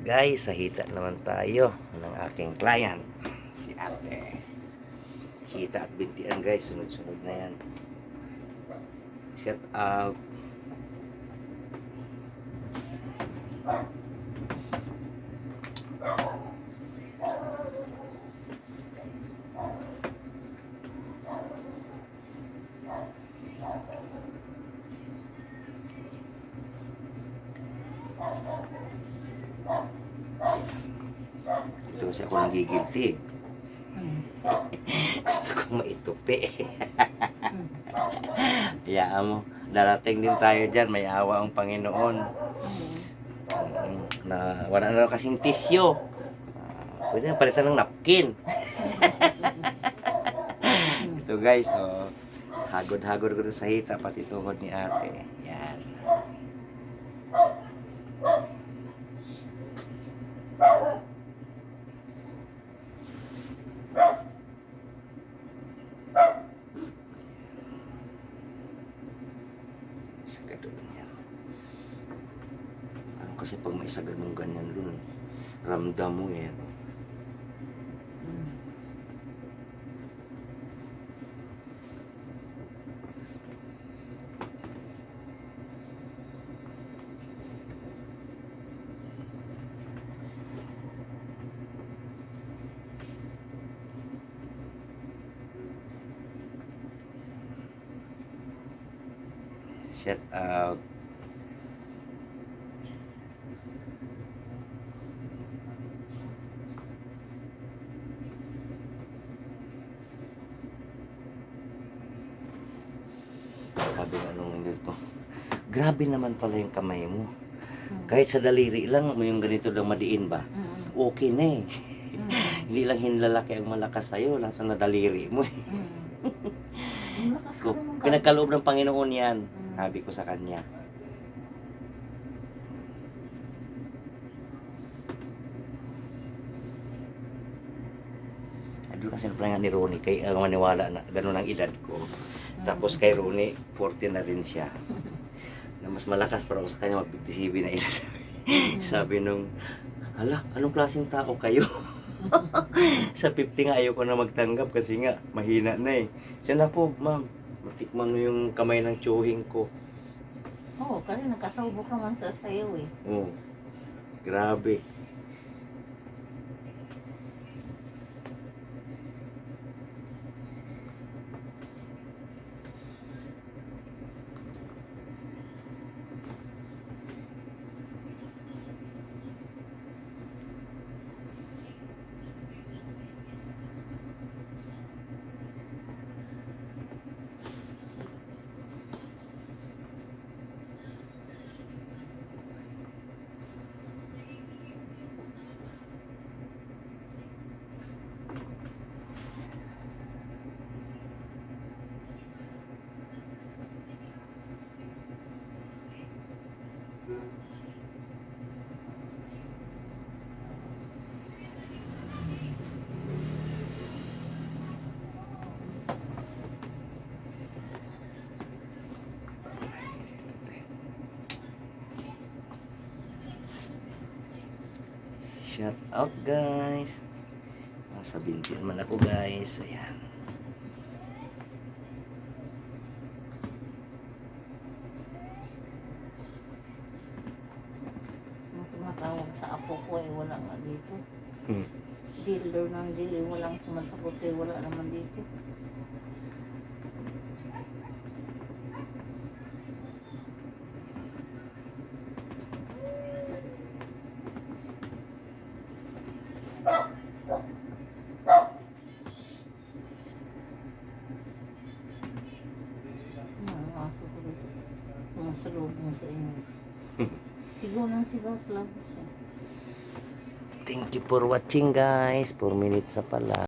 Guys, sahita naman tayo ng aking client, si ate. Hita at bintian guys, sunod-sunod na yan. Shout out. Ito kasi ako nagigilty. Gusto kong maitupi. Hayaan mo, darating din tayo dyan, may awa ang Panginoon. Na wala na kasing tisyo. Pwede na palitan ng napkin. Ito guys, oh, hagod-hagod ko sa hita, pati tuhod ni ate. Yan. Sagad doon yan. Ano kasi pag may sagad mong ganyan doon, ramdam mo yan. Shout out. Sabi nga nung dito, grabe naman pala yung kamay mo. Kahit sa daliri lang, yung ganito lang madiin ba? Okay na eh. Hindi lang hinlalaki ang malakas sa'yo, lahat na daliri mo eh. So, pinagkaloob ng Panginoon yan, sabi ko sa kanya. Doon kasi na ni Ronnie, kay maniwala na gano'n ang edad ko. Tapos kay Ronnie, 40 na rin siya. Na mas malakas para sa kanya, mag-57 na edad. Sabi nung, hala, anong klaseng tao kayo? Sa 50 nga ayaw ko na magtanggap kasi nga mahina na eh. Siya na po, ma'am, matikman mo yung kamay ng tsuhing ko. Oo, kasi nakasaubo ka man sa sayo eh. Oo, grabe. Shout out guys. Nasa binti naman ako guys. Ayan. Ang tumatawag sa apo ko eh, wala nga dito. Dealer ng dealer, walang sumasagot eh, wala naman dito. Sumasalubong sa inyo. Sigaw ng sigaw sa labas eh. Thank you for watching guys. 4 minutes na pala.